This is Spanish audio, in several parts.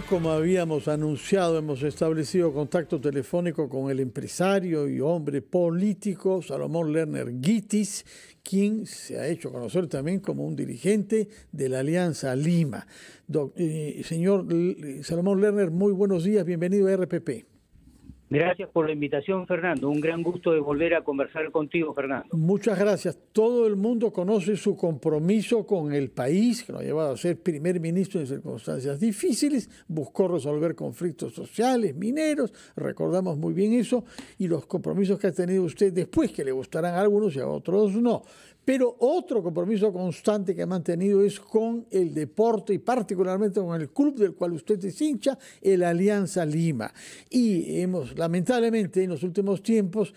Como habíamos anunciado, hemos establecido contacto telefónico con el empresario y hombre político Salomón Lerner Guitis, quien se ha hecho conocer también como un dirigente de la Alianza Lima. Señor Salomón Lerner, muy buenos días, bienvenido a RPP. Gracias por la invitación, Fernando. Un gran gusto de volver a conversar contigo, Fernando. Muchas gracias. Todo el mundo conoce su compromiso con el país, que lo ha llevado a ser primer ministro en circunstancias difíciles, buscó resolver conflictos sociales, mineros, recordamos muy bien eso, y los compromisos que ha tenido usted después, que le gustarán a algunos y a otros no. Pero otro compromiso constante que ha mantenido es con el deporte y particularmente con el club del cual usted es hincha, el Alianza Lima. Y hemos, lamentablemente, en los últimos tiempos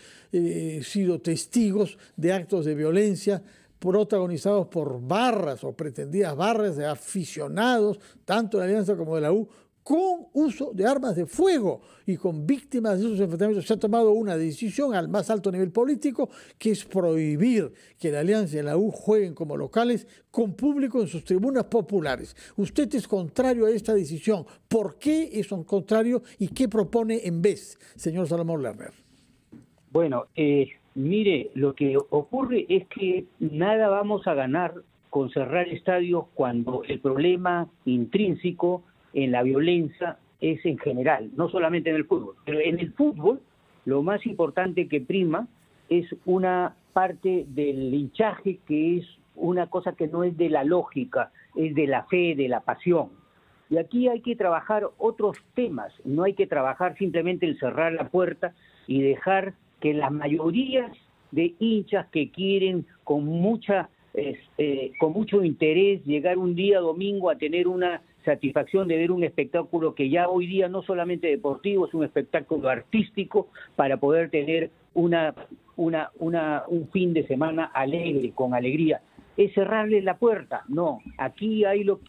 sido testigos de actos de violencia protagonizados por barras o pretendidas barras de aficionados, tanto de la Alianza como de la U, con uso de armas de fuego y con víctimas de esos enfrentamientos. Se ha tomado una decisión al más alto nivel político, que es prohibir que la Alianza y la U jueguen como locales con público en sus tribunas populares. Usted es contrario a esta decisión. ¿Por qué es un contrario y qué propone en vez, señor Salomón Lerner? Bueno, mire, lo que ocurre es que nada vamos a ganar con cerrar estadios cuando el problema intrínseco en la violencia es en general, no solamente en el fútbol. Pero en el fútbol lo más importante que prima es una parte del hinchaje que es una cosa que no es de la lógica, es de la fe, de la pasión. Y aquí hay que trabajar otros temas, no hay que trabajar simplemente el cerrar la puerta y dejar que las mayorías de hinchas que quieren con mucho interés llegar un día domingo a tener una satisfacción de ver un espectáculo que ya hoy día no solamente deportivo, es un espectáculo artístico para poder tener un fin de semana alegre, con alegría. ¿Es cerrarle la puerta? No, aquí hay lo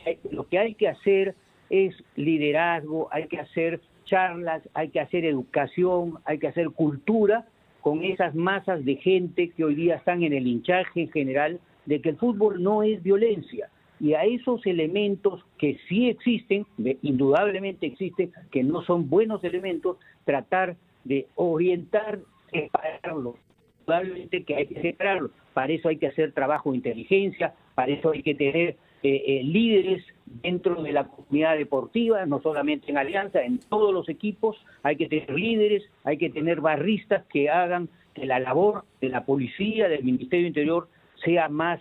que hay que hacer es liderazgo, hay que hacer charlas, hay que hacer educación, hay que hacer cultura con esas masas de gente que hoy día están en el hinchaje en general, de que el fútbol no es violencia. Y a esos elementos que sí existen, indudablemente existen, que no son buenos elementos, tratar de orientar, separarlos. Indudablemente que hay que separarlos. Para eso hay que hacer trabajo de inteligencia, para eso hay que tener líderes dentro de la comunidad deportiva, no solamente en Alianza, en todos los equipos, hay que tener líderes, hay que tener barristas que hagan que la labor de la policía, del Ministerio del Interior, sea más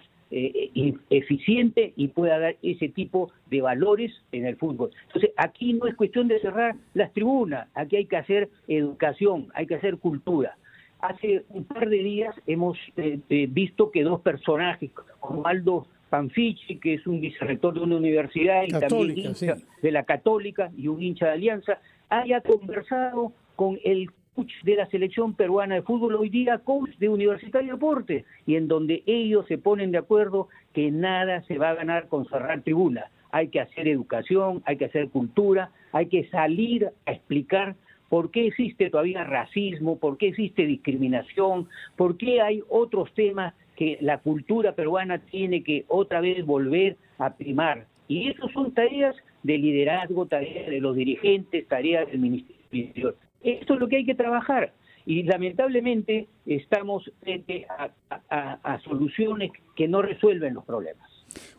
eficiente y pueda dar ese tipo de valores en el fútbol. Entonces, aquí no es cuestión de cerrar las tribunas, aquí hay que hacer educación, hay que hacer cultura. Hace un par de días hemos visto que dos personajes, como Aldo Panfichi, que es un vicerrector de una universidad y también hincha de la Católica y un hincha de Alianza, haya conversado con el coach de la selección peruana de fútbol, hoy día coach de Universitario de Deportes, y en donde ellos se ponen de acuerdo que nada se va a ganar con cerrar tribunas. Hay que hacer educación, hay que hacer cultura, hay que salir a explicar por qué existe todavía racismo, por qué existe discriminación, por qué hay otros temas que la cultura peruana tiene que otra vez volver a primar. Y eso son tareas de liderazgo, tareas de los dirigentes, tareas del Ministerio del Interior. Esto es lo que hay que trabajar y lamentablemente estamos frente a soluciones que no resuelven los problemas.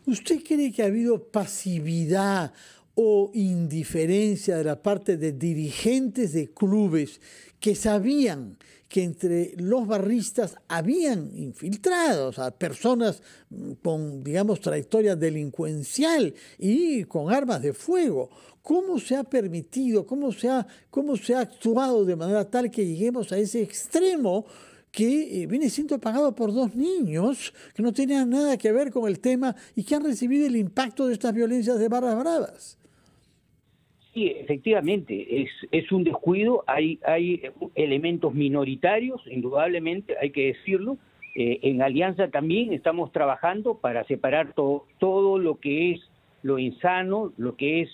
¿Usted cree que ha habido pasividad o indiferencia de la parte de dirigentes de clubes que sabían que entre los barristas habían infiltrados a personas con, digamos, trayectoria delincuencial y con armas de fuego? ¿Cómo se ha permitido, cómo se ha actuado de manera tal que lleguemos a ese extremo que viene siendo pagado por dos niños que no tenían nada que ver con el tema y que han recibido el impacto de estas violencias de barras bravas? Sí, efectivamente, es un descuido, hay elementos minoritarios, indudablemente, hay que decirlo. En Alianza también estamos trabajando para separar todo lo que es lo insano, lo que es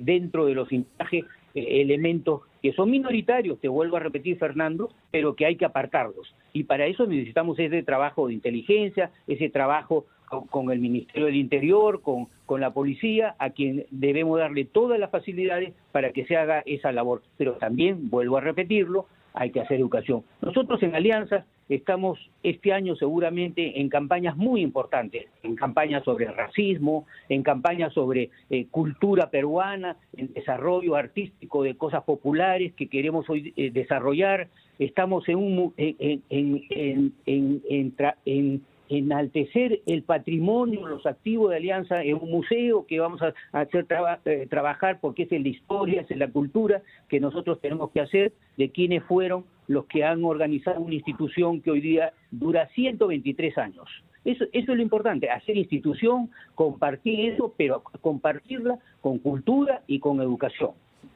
dentro de los hinchajes, elementos que son minoritarios, te vuelvo a repetir, Fernando, pero que hay que apartarlos. Y para eso necesitamos ese trabajo de inteligencia, ese trabajo con el Ministerio del Interior, con la policía, a quien debemos darle todas las facilidades para que se haga esa labor. Pero también, vuelvo a repetirlo, hay que hacer educación. Nosotros en Alianza estamos este año seguramente en campañas muy importantes, en campañas sobre racismo, en campañas sobre cultura peruana, en desarrollo artístico de cosas populares que queremos hoy desarrollar. Estamos en enaltecer el patrimonio, los activos de Alianza en un museo que vamos a hacer trabajar, porque es en la historia, es en la cultura que nosotros tenemos que hacer, de quienes fueron los que han organizado una institución que hoy día dura 123 años. Eso es lo importante, hacer institución, compartir eso, pero compartirla con cultura y con educación.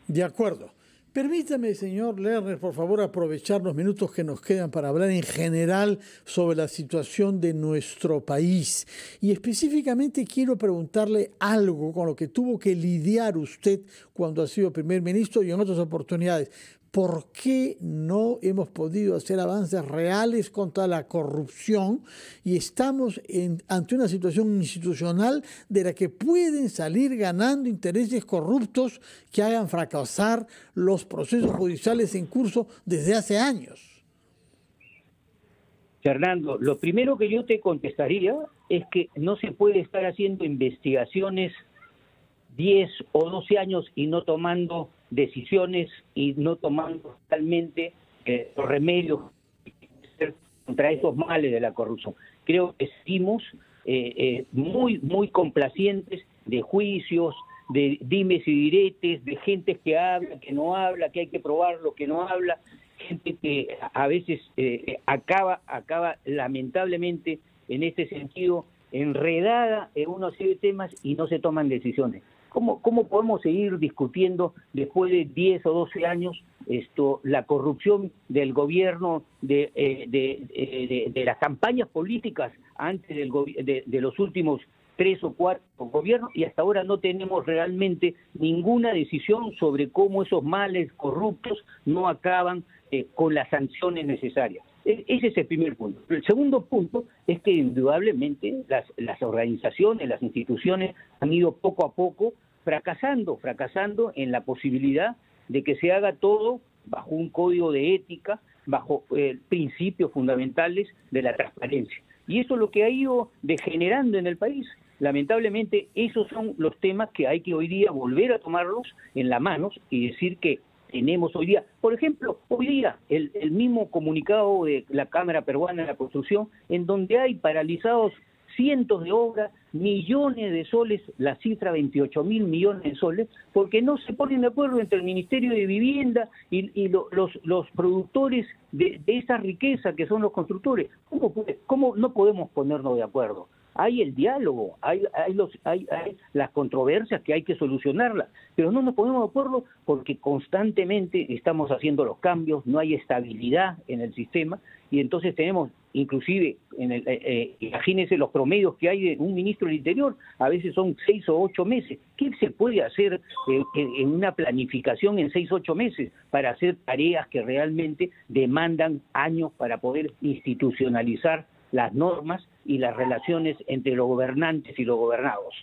De acuerdo. Permítame, señor Lerner, por favor, aprovechar los minutos que nos quedan para hablar en general sobre la situación de nuestro país. Y específicamente quiero preguntarle algo con lo que tuvo que lidiar usted cuando ha sido primer ministro y en otras oportunidades. ¿Por qué no hemos podido hacer avances reales contra la corrupción y estamos ante una situación institucional de la que pueden salir ganando intereses corruptos que hagan fracasar los procesos judiciales en curso desde hace años? Fernando, lo primero que yo te contestaría es que no se puede estar haciendo investigaciones 10 o 12 años y no tomando decisiones y no tomando realmente los remedios contra esos males de la corrupción. Creo que seguimos muy complacientes de juicios, de dimes y diretes, de gente que habla, que no habla, que hay que probar lo que no habla, gente que a veces acaba lamentablemente en este sentido enredada en una serie de temas y no se toman decisiones. ¿Cómo podemos seguir discutiendo después de 10 o 12 años la corrupción del gobierno, de las campañas políticas antes de los últimos 3 o 4 gobiernos, y hasta ahora no tenemos realmente ninguna decisión sobre cómo esos males corruptos no acaban con las sanciones necesarias? Ese es el primer punto. El segundo punto es que indudablemente las organizaciones, las instituciones han ido poco a poco fracasando en la posibilidad de que se haga todo bajo un código de ética, bajo principios fundamentales de la transparencia. Y eso es lo que ha ido degenerando en el país. Lamentablemente, esos son los temas que hay que hoy día volver a tomarlos en las manos y decir que tenemos hoy día, por ejemplo, hoy día el mismo comunicado de la Cámara Peruana de la Construcción, en donde hay paralizados cientos de obras, millones de soles, la cifra 28.000 millones de soles, porque no se ponen de acuerdo entre el Ministerio de Vivienda y los productores de esa riqueza que son los constructores. ¿Cómo no podemos ponernos de acuerdo? Hay el diálogo, hay las controversias que hay que solucionarlas, pero no nos ponemos de acuerdo porque constantemente estamos haciendo los cambios, no hay estabilidad en el sistema, y entonces tenemos, inclusive, imagínense los promedios que hay de un ministro del Interior, a veces son 6 o 8 meses. ¿Qué se puede hacer en una planificación en 6 o 8 meses para hacer tareas que realmente demandan años para poder institucionalizar las normas y las relaciones entre los gobernantes y los gobernados?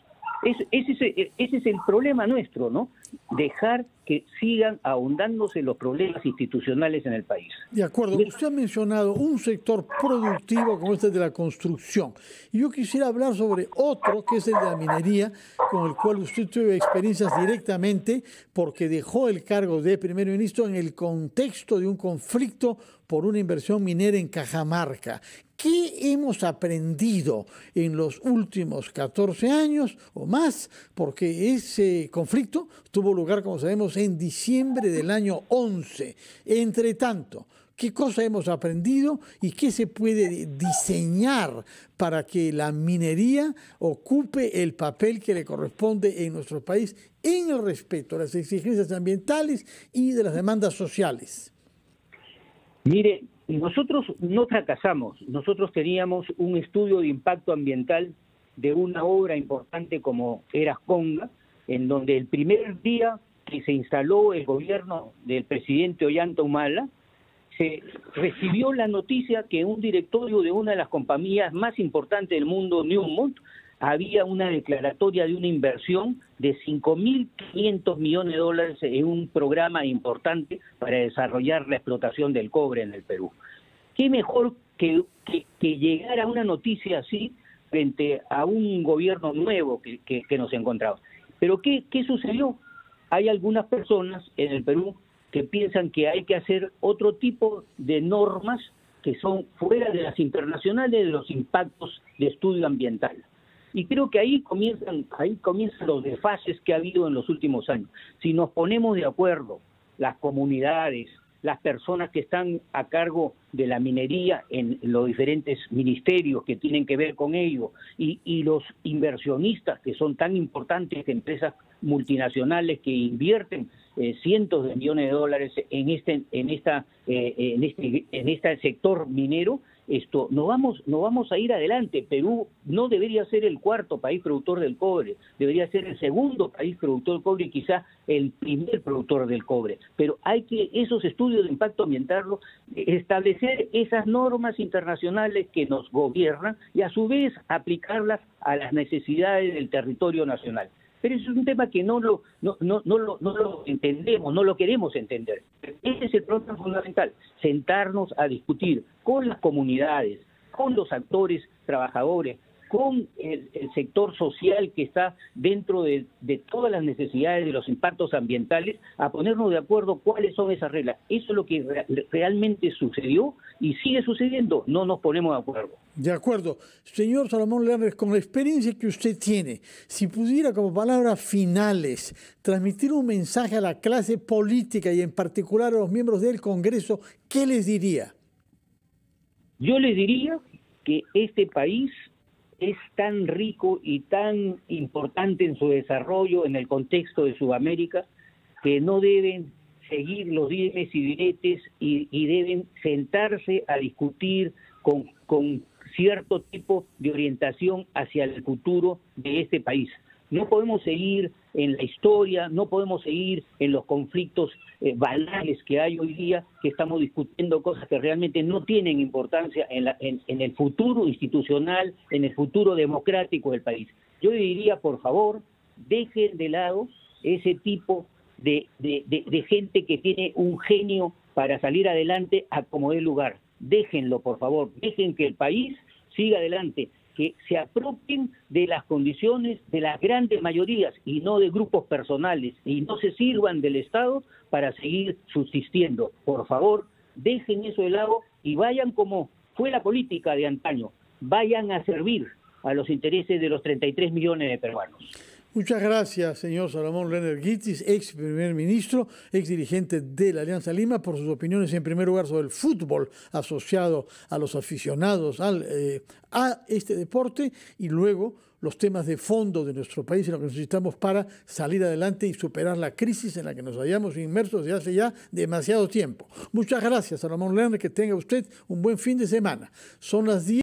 Ese es el problema nuestro, ¿no? Dejar que sigan ahondándose los problemas institucionales en el país. De acuerdo. Usted ha mencionado un sector productivo como este de la construcción. Y yo quisiera hablar sobre otro, que es el de la minería, con el cual usted tuvo experiencias directamente porque dejó el cargo de primer ministro en el contexto de un conflicto por una inversión minera en Cajamarca. ¿Qué hemos aprendido en los últimos 14 años o más? Porque ese conflicto tuvo lugar, como sabemos, en diciembre del año 11. Entre tanto, ¿qué cosa hemos aprendido y qué se puede diseñar para que la minería ocupe el papel que le corresponde en nuestro país en el respeto a las exigencias ambientales y de las demandas sociales? Mire, nosotros no fracasamos. Nosotros teníamos un estudio de impacto ambiental de una obra importante como era Conga, en donde el primer día que se instaló el gobierno del presidente Ollanta Humala, se recibió la noticia que un directorio de una de las compañías más importantes del mundo, Newmont, había una declaratoria de una inversión de 5.500 millones de dólares en un programa importante para desarrollar la explotación del cobre en el Perú. ¿Qué mejor que llegar a una noticia así frente a un gobierno nuevo que nos encontramos? Pero ¿qué sucedió? Hay algunas personas en el Perú que piensan que hay que hacer otro tipo de normas que son fuera de las internacionales de los impactos de estudio ambiental. Y creo que ahí comienzan los desfases que ha habido en los últimos años. Si nos ponemos de acuerdo, las comunidades, las personas que están a cargo de la minería en los diferentes ministerios que tienen que ver con ello, y los inversionistas que son tan importantes, empresas multinacionales que invierten cientos de millones de dólares en este sector minero, no vamos a ir adelante. Perú no debería ser el cuarto país productor del cobre, debería ser el segundo país productor del cobre y quizá el primer productor del cobre. Pero hay que esos estudios de impacto ambiental, establecer esas normas internacionales que nos gobiernan y a su vez aplicarlas a las necesidades del territorio nacional. Pero es un tema que no lo entendemos, no lo queremos entender. Ese es el problema fundamental, sentarnos a discutir con las comunidades, con los actores trabajadores, con el sector social que está dentro de todas las necesidades de los impactos ambientales, a ponernos de acuerdo cuáles son esas reglas. Eso es lo que realmente sucedió y sigue sucediendo, no nos ponemos de acuerdo. De acuerdo. Señor Salomón Lerner, con la experiencia que usted tiene, si pudiera como palabras finales transmitir un mensaje a la clase política y en particular a los miembros del Congreso, ¿qué les diría? Yo les diría que este país es tan rico y tan importante en su desarrollo en el contexto de Sudamérica que no deben seguir los dimes y diretes y deben sentarse a discutir con cierto tipo de orientación hacia el futuro de este país. No podemos seguir en la historia, no podemos seguir en los conflictos banales que hay hoy día, que estamos discutiendo cosas que realmente no tienen importancia en el futuro institucional, en el futuro democrático del país. Yo diría, por favor, dejen de lado ese tipo de gente que tiene un genio para salir adelante a como dé lugar. Déjenlo, por favor, dejen que el país siga adelante, que se apropien de las condiciones de las grandes mayorías y no de grupos personales, y no se sirvan del Estado para seguir subsistiendo. Por favor, dejen eso de lado y vayan como fue la política de antaño, vayan a servir a los intereses de los 33 millones de peruanos. Muchas gracias, señor Salomón Lerner Guitis, ex primer ministro, ex dirigente de la Alianza Lima, por sus opiniones en primer lugar sobre el fútbol asociado a los aficionados a este deporte y luego los temas de fondo de nuestro país y lo que necesitamos para salir adelante y superar la crisis en la que nos hallamos inmersos desde hace ya demasiado tiempo. Muchas gracias, Salomón Lerner, que tenga usted un buen fin de semana. Son las 10.